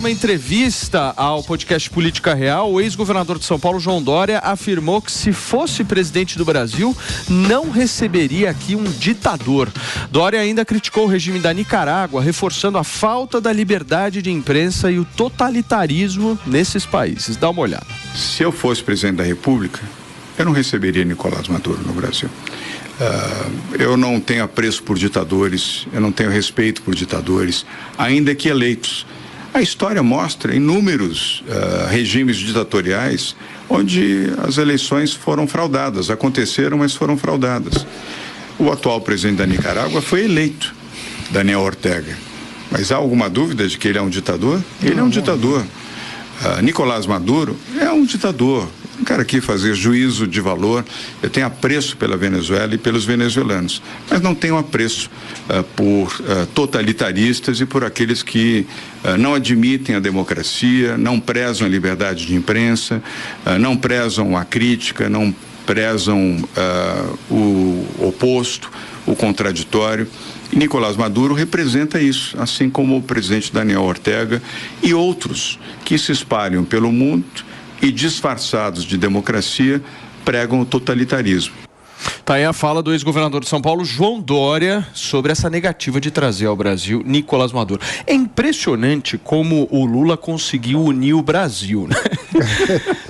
Uma entrevista ao podcast Política Real, o ex-governador de São Paulo, João Dória, afirmou que se fosse presidente do Brasil, não receberia aqui um ditador. Dória ainda criticou o regime da Nicarágua, reforçando a falta da liberdade de imprensa e o totalitarismo nesses países. Dá uma olhada. Se eu fosse presidente da República, eu não receberia Nicolás Maduro no Brasil. Eu não tenho apreço por ditadores, eu não tenho respeito por ditadores, ainda que eleitos. A história mostra inúmeros regimes ditatoriais onde as eleições foram fraudadas, aconteceram, mas foram fraudadas. O atual presidente da Nicarágua foi eleito, Daniel Ortega. Mas há alguma dúvida de que ele é um ditador? Ele é um ditador. Nicolás Maduro é um ditador. Não quero aqui fazer juízo de valor. Eu tenho apreço pela Venezuela e pelos venezuelanos, mas não tenho apreço por totalitaristas e por aqueles que não admitem a democracia, não prezam a liberdade de imprensa, não prezam a crítica, não prezam o oposto, o contraditório. E Nicolás Maduro representa isso, assim como o presidente Daniel Ortega e outros que se espalham pelo mundo e, disfarçados de democracia, pregam o totalitarismo. Tá aí a fala do ex-governador de São Paulo, João Dória, sobre essa negativa de trazer ao Brasil Nicolás Maduro. É impressionante como o Lula conseguiu unir o Brasil, né?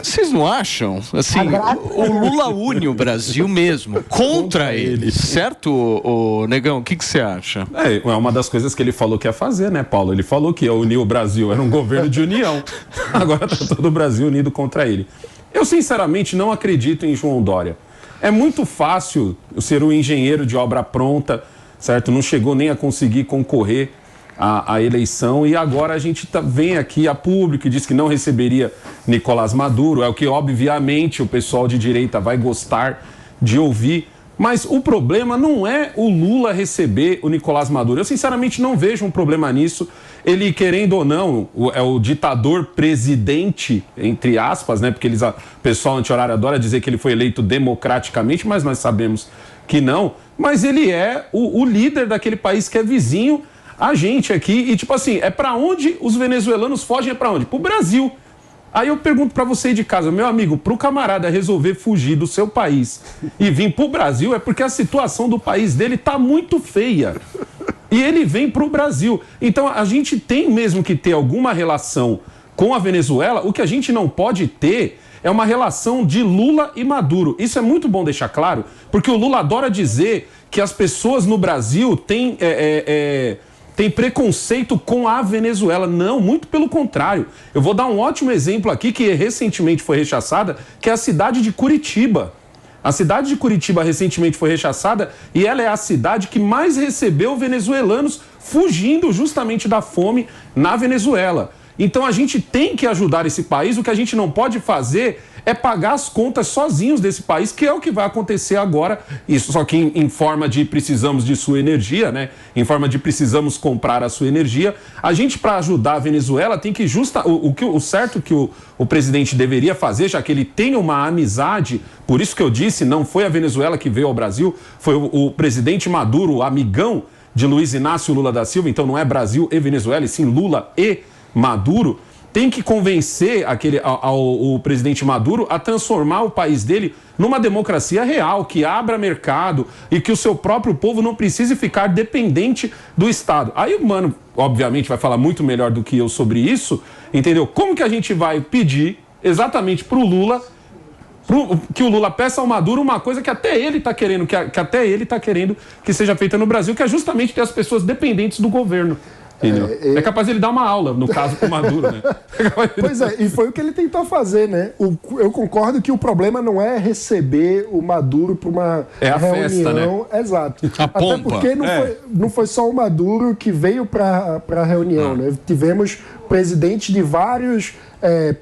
Vocês não acham? Assim, o Lula une o Brasil mesmo, contra ele, certo, o Negão? O que você acha? É uma das coisas que ele falou que ia fazer, né, Paulo? Ele falou que ia unir o Brasil, era um governo de união. Agora tá todo o Brasil unido contra ele. Eu, sinceramente, não acredito em João Dória. É muito fácil ser um engenheiro de obra pronta, certo? Não chegou nem a conseguir concorrer à eleição e agora a gente vem aqui a público e diz que não receberia Nicolás Maduro, é o que obviamente o pessoal de direita vai gostar de ouvir. Mas o problema não é o Lula receber o Nicolás Maduro. Eu, sinceramente, não vejo um problema nisso. Ele, querendo ou não, é o ditador presidente, entre aspas, né? Porque o pessoal anti-horário adora dizer que ele foi eleito democraticamente, mas nós sabemos que não. Mas ele é o líder daquele país que é vizinho a gente aqui. E, tipo assim, é para onde os venezuelanos fogem? É para onde? Pro Brasil. Aí eu pergunto para você de casa, meu amigo, pro camarada resolver fugir do seu país e vir pro Brasil é porque a situação do país dele tá muito feia. E ele vem pro Brasil. Então a gente tem mesmo que ter alguma relação com a Venezuela. O que a gente não pode ter é uma relação de Lula e Maduro. Isso é muito bom deixar claro, porque o Lula adora dizer que as pessoas no Brasil têm... tem preconceito com a Venezuela. Não, muito pelo contrário. Eu vou dar um ótimo exemplo aqui que recentemente foi rechaçada, que é a cidade de Curitiba. A cidade de Curitiba recentemente foi rechaçada e ela é a cidade que mais recebeu venezuelanos fugindo justamente da fome na Venezuela. Então a gente tem que ajudar esse país. O que a gente não pode fazer é pagar as contas sozinhos desse país, que é o que vai acontecer agora. Isso só que em forma de precisamos de sua energia, né? Em forma de precisamos comprar a sua energia. A gente, para ajudar a Venezuela, tem que o certo que o presidente deveria fazer, já que ele tem uma amizade, por isso que eu disse, não foi a Venezuela que veio ao Brasil, foi o presidente Maduro, o amigão de Luiz Inácio Lula da Silva, então não é Brasil e Venezuela, e sim Lula e Maduro. Tem que convencer o presidente Maduro a transformar o país dele numa democracia real, que abra mercado e que o seu próprio povo não precise ficar dependente do Estado. Aí o mano, obviamente, vai falar muito melhor do que eu sobre isso, entendeu? Como que a gente vai pedir exatamente pro Lula, que o Lula peça ao Maduro uma coisa que até ele está querendo, que até ele está querendo que seja feita no Brasil, que é justamente ter as pessoas dependentes do governo. É capaz de ele dar uma aula, no caso, com o Maduro, né? Pois é, e foi o que ele tentou fazer, né? Eu concordo que o problema não é receber o Maduro para uma reunião. Festa, né? Exato. A pompa. Até porque não foi só o Maduro que veio para a reunião, né? Tivemos presidentes de vários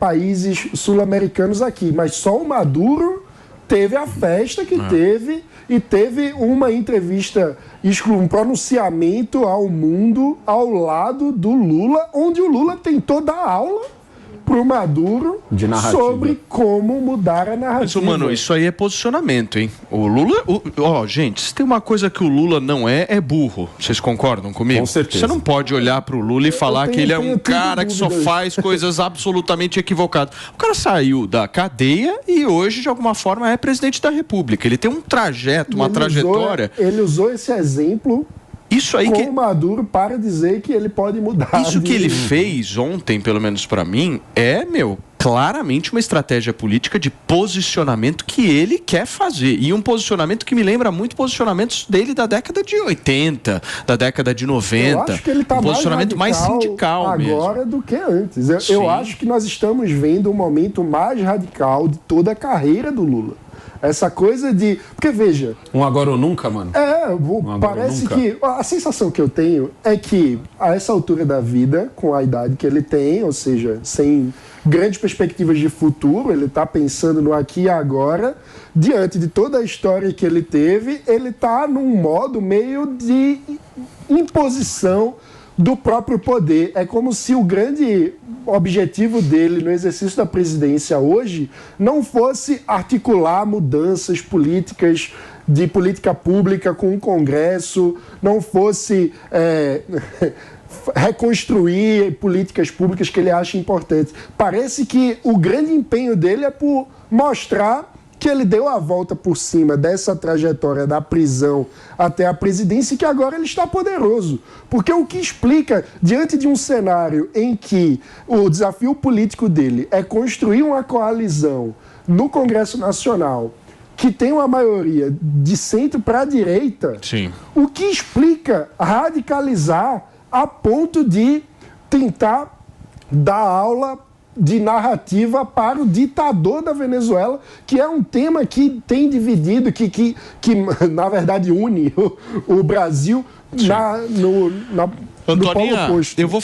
países sul-americanos aqui, mas só o Maduro teve a festa que teve e teve uma entrevista, um pronunciamento ao mundo ao lado do Lula, onde o Lula tentou dar aula pro Maduro sobre como mudar a narrativa. Mas, mano, isso aí é posicionamento, hein? O Lula... gente, se tem uma coisa que o Lula não é burro. Vocês concordam comigo? Com certeza. Você não pode olhar pro Lula e falar que ele é um cara que só faz coisas absolutamente equivocadas. O cara saiu da cadeia e hoje, de alguma forma, é presidente da República. Ele tem um trajeto, uma trajetória... Ele usou esse exemplo... Isso aí com o Maduro para dizer que ele pode mudar. Isso que ele fez ontem, pelo menos para mim, é, claramente uma estratégia política de posicionamento que ele quer fazer. E um posicionamento que me lembra muito posicionamentos dele da década de 80, da década de 90. Eu acho que ele está posicionamento mais sindical agora mesmo. do que antes. Eu acho que nós estamos vendo o momento mais radical de toda a carreira do Lula. Essa coisa de... Porque, veja... Um agora ou nunca, mano. Parece que... A sensação que eu tenho é que, a essa altura da vida, com a idade que ele tem, ou seja, sem grandes perspectivas de futuro, ele está pensando no aqui e agora, diante de toda a história que ele teve, ele está num modo meio de imposição do próprio poder. É como se o grande objetivo dele no exercício da presidência hoje não fosse articular mudanças políticas de política pública com o Congresso, não fosse reconstruir políticas públicas que ele acha importantes. Parece que o grande empenho dele é por mostrar que ele deu a volta por cima dessa trajetória da prisão até a presidência e que agora ele está poderoso. Porque o que explica, diante de um cenário em que o desafio político dele é construir uma coalizão no Congresso Nacional que tem uma maioria de centro para a direita, sim, o que explica radicalizar a ponto de tentar dar aula de narrativa para o ditador da Venezuela, que é um tema que tem dividido, que na verdade une o Brasil no polo oposto. Eu vou